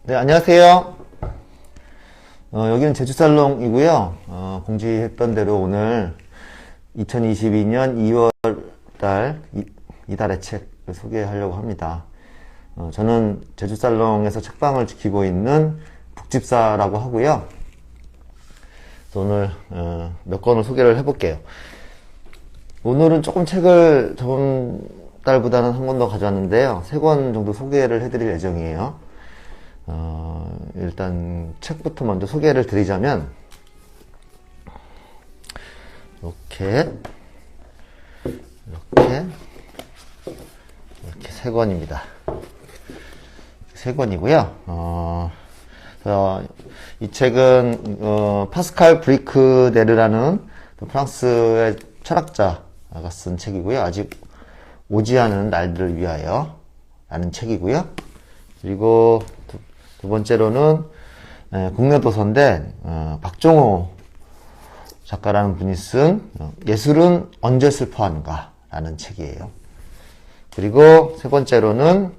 네, 안녕하세요. 여기는 제주살롱이고요. 공지했던 대로 오늘 2022년 2월달 이달의 책을 소개하려고 합니다. 저는 제주살롱에서 책방을 지키고 있는 북집사라고 하고요. 오늘 몇 권을 소개를 해볼게요. 오늘은 조금 책을 저번 달보다는 한 권 더 가져왔는데요. 3권 정도 소개를 해드릴 예정이에요. 일단 책부터 먼저 소개를 드리자면 이렇게 3권입니다. 3권이고요. 이 책은 파스칼 브리크네르라는 프랑스의 철학자가 쓴 책이고요. 아직 오지 않은 날들을 위하여 라는 책이고요. 그리고 두 번째로는 국내 도서인데 박종호 작가라는 분이 쓴 예술은 언제 슬퍼하는가 라는 책이에요. 그리고 세 번째로는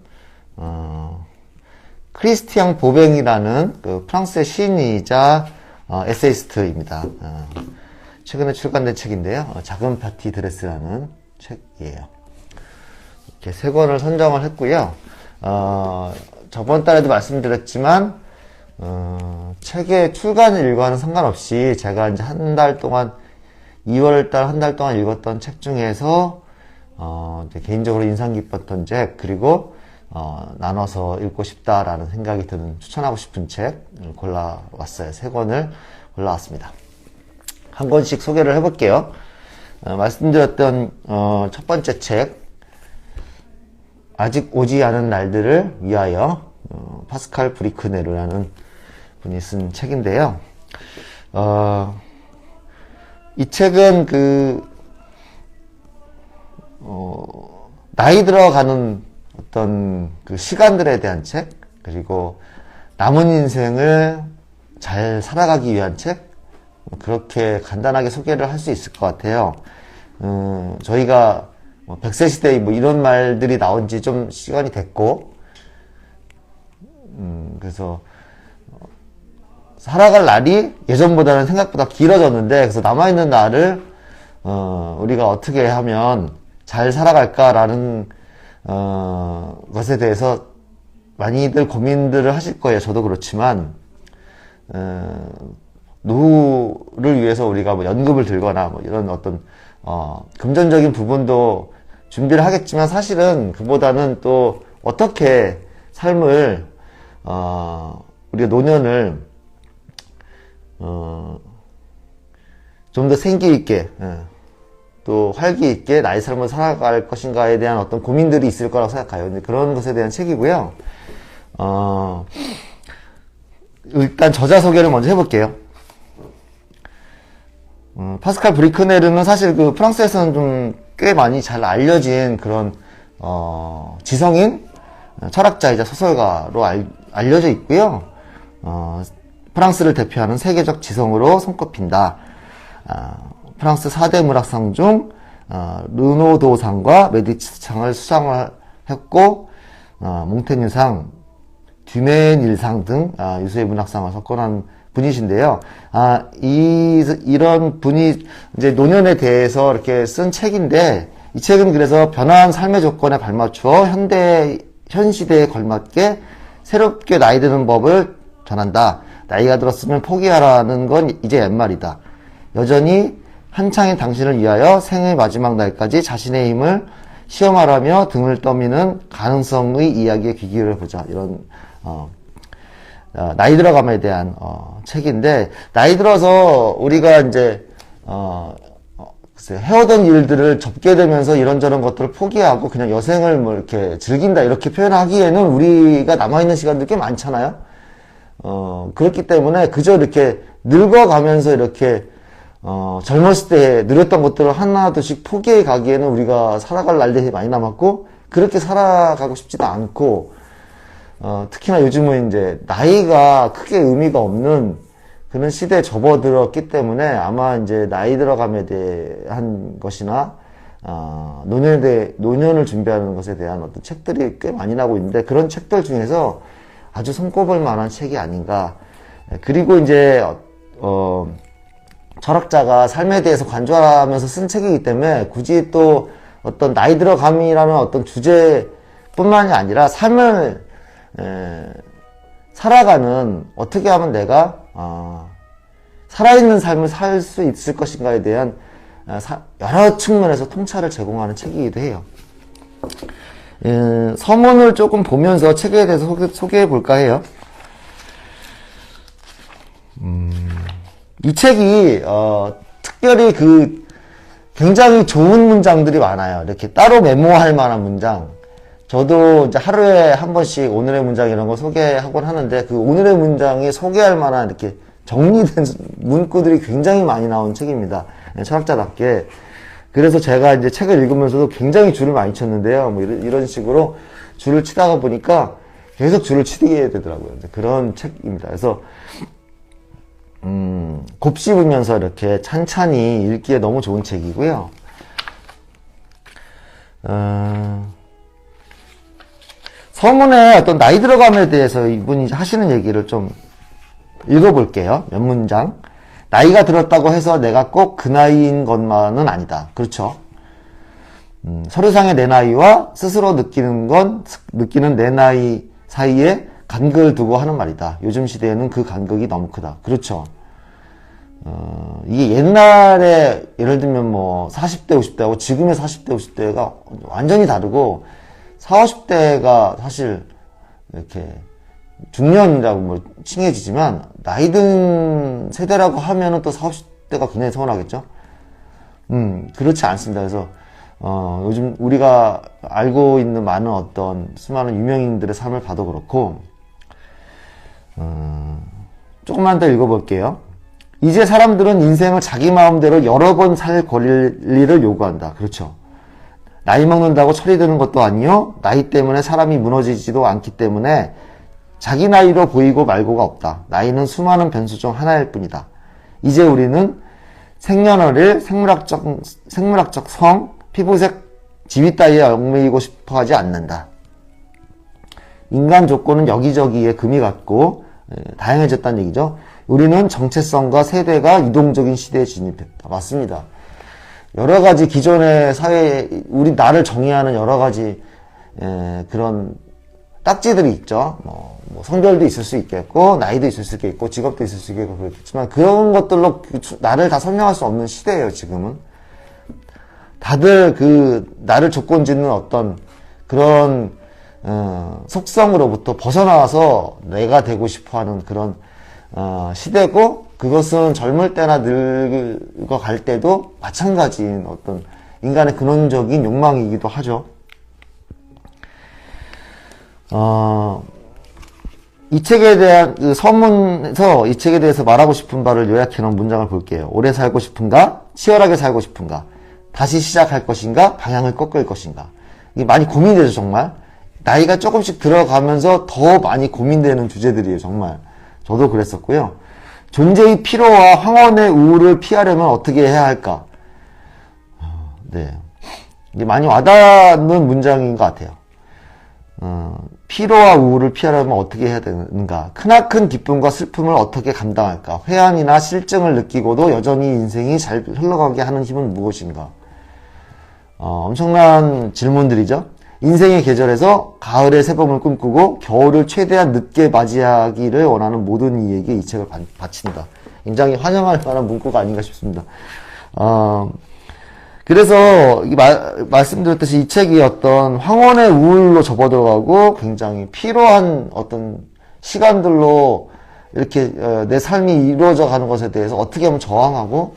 크리스티앙 보뱅이라는 그 프랑스의 시인이자 에세이스트입니다. 최근에 출간된 책인데요. 작은 파티 드레스라는 책이에요. 이렇게 3권을 선정을 했고요. 저번 달에도 말씀드렸지만 책의 출간일과는 상관없이 제가 이제 한 달 동안 2월달 한 달 동안 읽었던 책 중에서 이제 개인적으로 인상 깊었던 책, 그리고 나눠서 읽고 싶다라는 생각이 드는, 추천하고 싶은 책을 골라왔어요. 3권을 골라왔습니다. 한 권씩 소개를 해볼게요. 말씀드렸던 첫 번째 책, 아직 오지 않은 날들을 위하여, 파스칼 브리크네르라는 분이 쓴 책인데요. 이 책은 나이 들어가는 어떤 그 시간들에 대한 책, 그리고 남은 인생을 잘 살아가기 위한 책, 그렇게 간단하게 소개를 할 수 있을 것 같아요. 저희가 100세 시대 이런 말들이 나온 지 좀 시간이 됐고, 그래서 살아갈 날이 예전보다는 생각보다 길어졌는데, 그래서 남아있는 날을 우리가 어떻게 하면 잘 살아갈까라는 것에 대해서 많이들 고민들을 하실 거예요. 저도 그렇지만 노후를 위해서 우리가 뭐 연금을 들거나 뭐 이런 어떤 금전적인 부분도 준비를 하겠지만, 사실은 그보다는 또 어떻게 삶을 우리가 노년을 좀 더 생기 있게 또 활기 있게 나의 삶을 살아갈 것인가에 대한 어떤 고민들이 있을 거라고 생각해요. 근데 그런 것에 대한 책이고요. 일단 저자 소개를 먼저 해볼게요. 파스칼 브리크네르는 사실 그 프랑스에서는 좀 꽤 많이 잘 알려진 그런 지성인 철학자이자 소설가로 알려져 있고요. 프랑스를 대표하는 세계적 지성으로 손꼽힌다. 프랑스 4대 문학상 중 르노도상과 메디치상을 수상을 했고, 몽테뉴상, 듀메닐상 등 유수의 문학상을 석권한 분이신데요. 이런 분이 이제 노년에 대해서 이렇게 쓴 책인데, 이 책은 그래서 변화한 삶의 조건에 발맞추어 현 시대에 걸맞게 새롭게 나이 드는 법을 전한다. 나이가 들었으면 포기하라는 건 이제 옛말이다. 여전히 한창인 당신을 위하여 생의 마지막 날까지 자신의 힘을 시험하라며 등을 떠미는 가능성의 이야기에 귀 기울여보자. 이런 나이 들어감에 대한 책인데, 나이 들어서 우리가 이제 해오던 일들을 접게 되면서 이런저런 것들을 포기하고 그냥 여생을 뭐 이렇게 즐긴다, 이렇게 표현하기에는 우리가 남아있는 시간들이 꽤 많잖아요. 그렇기 때문에 그저 이렇게 늙어가면서 이렇게 젊었을 때 누렸던 것들을 하나둘씩 포기해 가기에는 우리가 살아갈 날들이 많이 남았고, 그렇게 살아가고 싶지도 않고, 특히나 요즘은 이제 나이가 크게 의미가 없는 그런 시대에 접어들었기 때문에, 아마 이제 나이 들어감에 대한 것이나 노년을 준비하는 것에 대한 어떤 책들이 꽤 많이 나오고 있는데, 그런 책들 중에서 아주 손꼽을 만한 책이 아닌가. 그리고 이제 철학자가 삶에 대해서 관조하면서 쓴 책이기 때문에 굳이 또 어떤 나이 들어감이라는 어떤 주제뿐만이 아니라 삶을 살아가는, 어떻게 하면 내가 살아있는 삶을 살 수 있을 것인가에 대한 여러 측면에서 통찰을 제공하는 책이기도 해요. 서문을 조금 보면서 책에 대해서 소개해 볼까 해요. 이 책이 특별히 굉장히 좋은 문장들이 많아요. 이렇게 따로 메모할 만한 문장. 저도 이제 하루에 한 번씩 오늘의 문장 이런 거 소개하곤 하는데, 그 오늘의 문장이 소개할 만한 이렇게 정리된 문구들이 굉장히 많이 나온 책입니다. 철학자답게. 그래서 제가 이제 책을 읽으면서도 굉장히 줄을 많이 쳤는데요. 뭐 이런 식으로 줄을 치다가 보니까 계속 줄을 치게 되더라고요. 그런 책입니다. 그래서 곱씹으면서 이렇게 찬찬히 읽기에 너무 좋은 책이고요. 서문의 어떤 나이 들어감에 대해서 이분이 하시는 얘기를 좀 읽어볼게요. 몇 문장. 나이가 들었다고 해서 내가 꼭 그 나이인 것만은 아니다. 그렇죠. 서류상의 내 나이와 스스로 느끼는 내 나이 사이에 간극을 두고 하는 말이다. 요즘 시대에는 그 간극이 너무 크다. 그렇죠. 이게 옛날에 예를 들면 뭐 40대, 50대하고 지금의 40대, 50대가 완전히 다르고, 40, 50대가 사실 이렇게 중년이라고 뭐 칭해지지만, 나이 든 세대라고 하면은 또 40, 50대가 굉장히 서운하겠죠? 그렇지 않습니다. 그래서, 요즘 우리가 알고 있는 많은 어떤 수많은 유명인들의 삶을 봐도 그렇고, 조금만 더 읽어볼게요. 이제 사람들은 인생을 자기 마음대로 여러 번 살 권리를 요구한다. 그렇죠. 나이 먹는다고 철이 드는 것도 아니요. 나이 때문에 사람이 무너지지도 않기 때문에 자기 나이로 보이고 말고가 없다. 나이는 수많은 변수 중 하나일 뿐이다. 이제 우리는 생년월일, 생물학적 성, 피부색, 지위 따위에 얽매이고 싶어 하지 않는다. 인간 조건은 여기저기에 금이 갔고 다양해졌다는 얘기죠. 우리는 정체성과 세대가 이동적인 시대에 진입했다. 맞습니다. 여러 가지 기존의 사회, 우리 나를 정의하는 여러 가지 그런 딱지들이 있죠. 뭐 성별도 있을 수 있겠고, 나이도 있을 수 있겠고, 직업도 있을 수 있겠고, 그렇겠지만 그런 것들로 나를 다 설명할 수 없는 시대예요, 지금은. 다들 나를 조건 짓는 어떤 그런 속성으로부터 벗어나와서 내가 되고 싶어하는 그런 시대고, 그것은 젊을 때나 늙어갈 때도 마찬가지인 어떤 인간의 근원적인 욕망이기도 하죠. 이 책에 대한 서문에서 이 책에 대해서 말하고 싶은 바를 요약해 놓은 문장을 볼게요. 오래 살고 싶은가? 치열하게 살고 싶은가? 다시 시작할 것인가? 방향을 꺾을 것인가? 이게 많이 고민되죠, 정말. 나이가 조금씩 들어가면서 더 많이 고민되는 주제들이에요, 정말. 저도 그랬었고요. 존재의 피로와 황혼의 우울을 피하려면 어떻게 해야 할까? 네. 이게 많이 와닿는 문장인 것 같아요. 피로와 우울을 피하려면 어떻게 해야 되는가? 크나큰 기쁨과 슬픔을 어떻게 감당할까? 회한이나 실증을 느끼고도 여전히 인생이 잘 흘러가게 하는 힘은 무엇인가? 엄청난 질문들이죠. 인생의 계절에서 가을의 새봄을 꿈꾸고 겨울을 최대한 늦게 맞이하기를 원하는 모든 이에게 이 책을 바친다. 굉장히 환영할 만한 문구가 아닌가 싶습니다. 그래서 말씀드렸듯이 이 책이 어떤 황혼의 우울로 접어들어가고 굉장히 피로한 어떤 시간들로 이렇게 내 삶이 이루어져 가는 것에 대해서 어떻게 하면 저항하고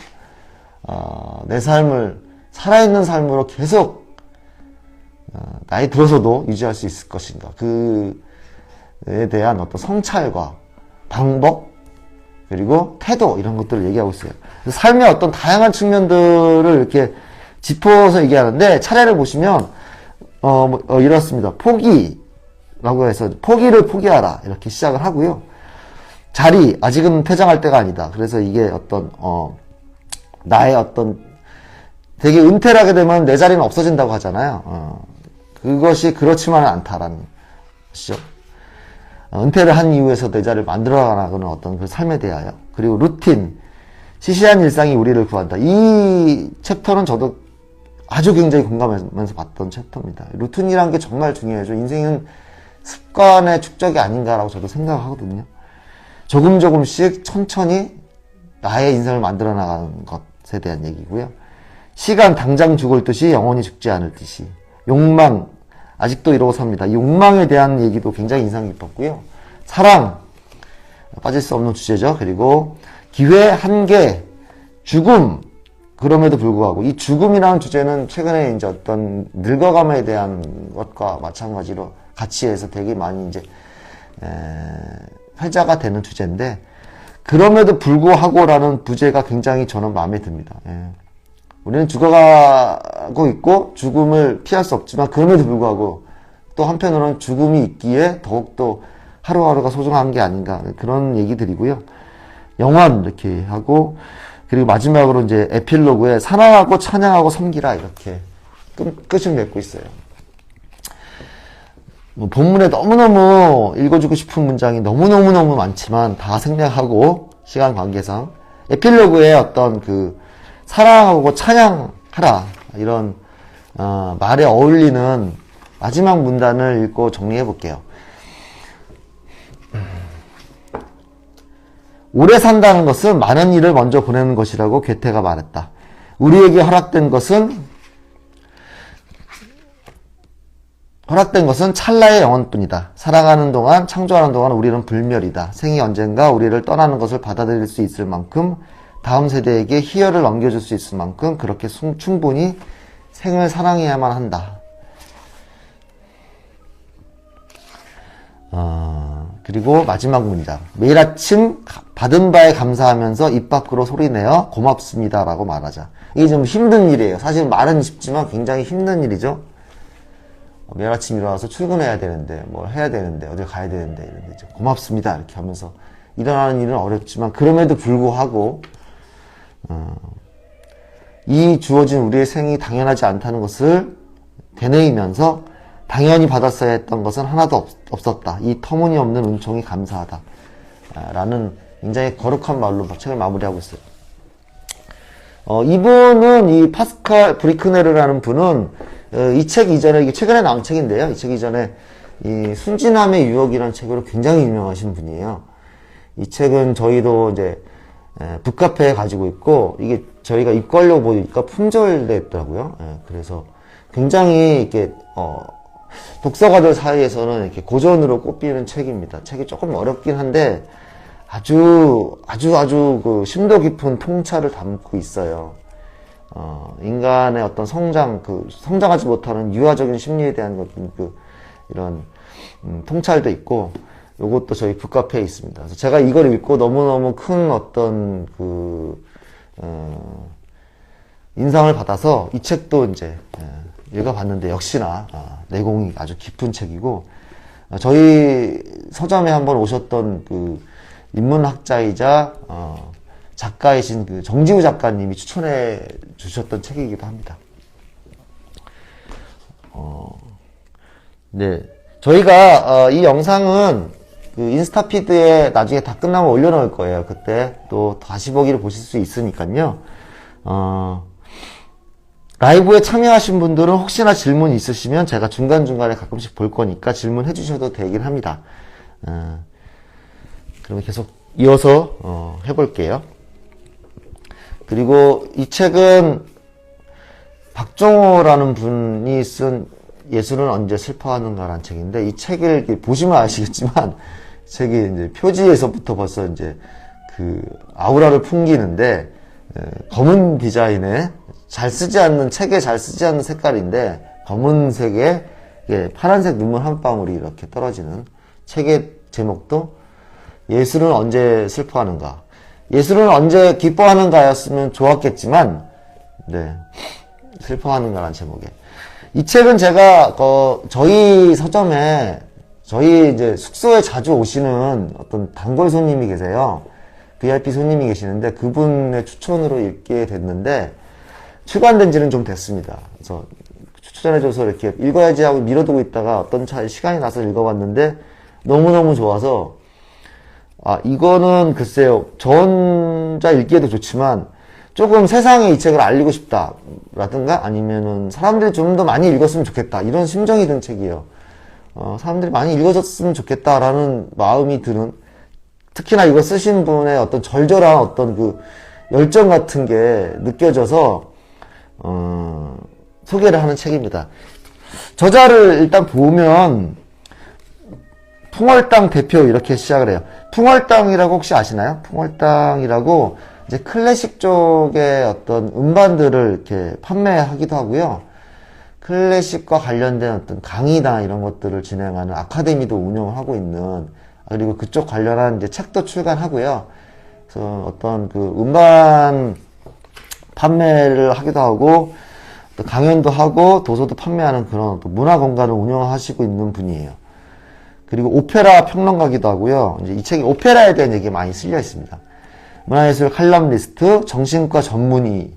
내 삶을 살아있는 삶으로 계속 나이 들어서도 유지할 수 있을 것인가, 그에 대한 어떤 성찰과 방법 그리고 태도, 이런 것들을 얘기하고 있어요. 삶의 어떤 다양한 측면들을 이렇게 짚어서 얘기하는데, 차례를 보시면 이렇습니다. 포기라고 해서 포기를 포기하라, 이렇게 시작을 하고요. 자리, 아직은 퇴장할 때가 아니다. 그래서 이게 어떤 나의 어떤 되게 은퇴를 하게 되면 내 자리는 없어진다고 하잖아요. 그것이 그렇지만은 않다라는 것이죠. 은퇴를 한 이후에서 내 자리를 만들어 나가는 어떤 그 삶에 대하여. 그리고 루틴, 시시한 일상이 우리를 구한다. 이 챕터는 저도 아주 굉장히 공감하면서 봤던 챕터입니다. 루틴이란 게 정말 중요해요. 인생은 습관의 축적이 아닌가라고 저도 생각하거든요. 조금씩 천천히 나의 인생을 만들어 나가는 것에 대한 얘기고요. 시간 당장 죽을 듯이 영원히 죽지 않을 듯이. 욕망, 아직도 이러고 삽니다. 이 욕망에 대한 얘기도 굉장히 인상 깊었고요. 사랑, 빠질 수 없는 주제죠. 그리고 기회, 한계, 죽음, 그럼에도 불구하고 이 죽음이라는 주제는 최근에 이제 어떤 늙어감에 대한 것과 마찬가지로 가치에서 되게 많이 이제 회자가 되는 주제인데, 그럼에도 불구하고라는 부제가 굉장히 저는 마음에 듭니다. 우리는 죽어가고 있고 죽음을 피할 수 없지만 그럼에도 불구하고 또 한편으로는 죽음이 있기에 더욱더 하루하루가 소중한 게 아닌가, 그런 얘기들이고요. 영원 이렇게 하고, 그리고 마지막으로 이제 에필로그에 사랑하고 찬양하고 섬기라, 이렇게 끝을 맺고 있어요. 본문에 너무너무 읽어주고 싶은 문장이 너무너무 많지만 다 생략하고 시간 관계상 에필로그에 어떤 그 사랑하고 찬양하라, 이런 말에 어울리는 마지막 문단을 읽고 정리해 볼게요. 오래 산다는 것은 많은 일을 먼저 보내는 것이라고 괴테가 말했다. 우리에게 허락된 것은 찰나의 영혼뿐이다. 살아가는 동안, 창조하는 동안 우리는 불멸이다. 생이 언젠가 우리를 떠나는 것을 받아들일 수 있을 만큼, 다음 세대에게 희열을 넘겨줄 수 있을 만큼 그렇게 충분히 생을 사랑해야만 한다. 그리고 마지막 문장. 매일 아침 받은 바에 감사하면서 입 밖으로 소리내어 고맙습니다 라고 말하자. 이게 좀 힘든 일이에요. 사실 말은 쉽지만 굉장히 힘든 일이죠. 매일 아침 일어나서 출근해야 되는데, 뭘 해야 되는데, 어딜 가야 되는데, 이런데 이제 고맙습니다 이렇게 하면서 일어나는 일은 어렵지만 그럼에도 불구하고 이 주어진 우리의 생이 당연하지 않다는 것을 되뇌이면서 당연히 받았어야 했던 것은 하나도 없었다. 이 터무니없는 은총이 감사하다. 라는 굉장히 거룩한 말로 책을 마무리하고 있어요. 이분은, 이 파스칼 브리크네르라는 분은 이 책 이전에, 이게 최근에 나온 책인데요. 이 책 이전에 이 순진함의 유혹이라는 책으로 굉장히 유명하신 분이에요. 이 책은 저희도 이제 북카페에 가지고 있고, 이게 저희가 입고하려고 보니까 품절됐더라고요. 그래서 굉장히 이렇게 독서가들 사이에서는 이렇게 고전으로 꼽히는 책입니다. 책이 조금 어렵긴 한데 아주 그 심도 깊은 통찰을 담고 있어요. 인간의 어떤 성장하지 못하는 유아적인 심리에 대한 이런 통찰도 있고, 요것도 저희 북카페에 있습니다. 그래서 제가 이걸 읽고 너무너무 큰 어떤 인상을 받아서 이 책도 이제 읽어봤는데, 역시나 내공이 아주 깊은 책이고, 저희 서점에 한번 오셨던 그 인문학자이자 작가이신 그 정지우 작가님이 추천해 주셨던 책이기도 합니다. 네, 저희가 이 영상은 그 인스타 피드에 나중에 다 끝나면 올려놓을 거예요. 그때 또 다시 보기를 보실 수 있으니까요. 라이브에 참여하신 분들은 혹시나 질문 있으시면 제가 중간중간에 가끔씩 볼 거니까 질문해 주셔도 되긴 합니다. 그러면 계속 이어서 해볼게요. 그리고 이 책은 박정호라는 분이 쓴 예술은 언제 슬퍼하는가라는 책인데, 이 책을 보시면 아시겠지만 책이 이제 표지에서부터 벌써 이제 그 아우라를 풍기는데, 검은 디자인에 책에 잘 쓰지 않는 색깔인데 검은색에 파란색 눈물 한 방울이 이렇게 떨어지는 책의 제목도 예술은 언제 슬퍼하는가, 예술은 언제 기뻐하는가였으면 좋았겠지만, 네, 슬퍼하는가라는 제목에. 이 책은 제가 저희 서점에, 저희 이제 숙소에 자주 오시는 어떤 단골 손님이 계세요. VIP 손님이 계시는데 그분의 추천으로 읽게 됐는데 출간된 지는 좀 됐습니다. 그래서 추천해줘서 이렇게 읽어야지 하고 미뤄두고 있다가 어떤 시간이 나서 읽어봤는데 너무너무 좋아서, 이거는 글쎄요, 저 혼자 읽기에도 좋지만, 조금 세상에 이 책을 알리고 싶다, 라든가, 아니면은, 사람들이 좀 더 많이 읽었으면 좋겠다, 이런 심정이 든 책이에요. 사람들이 많이 읽어줬으면 좋겠다라는 마음이 드는, 특히나 이거 쓰신 분의 어떤 절절한 어떤 그 열정 같은 게 느껴져서, 소개를 하는 책입니다. 저자를 일단 보면, 풍월당 대표 이렇게 시작을 해요. 풍월당이라고 혹시 아시나요? 풍월당이라고 이제 클래식 쪽의 어떤 음반들을 이렇게 판매하기도 하고요. 클래식과 관련된 어떤 강의나 이런 것들을 진행하는 아카데미도 운영을 하고 있는, 그리고 그쪽 관련한 이제 책도 출간하고요. 그래서 어떤 그 음반 판매를 하기도 하고, 또 강연도 하고, 도서도 판매하는 그런 또 문화 공간을 운영하시고 있는 분이에요. 그리고 오페라 평론가기도 하고요. 이제 이 책이 오페라에 대한 얘기가 많이 쓸려 있습니다. 문화예술 칼럼니스트, 정신과 전문의,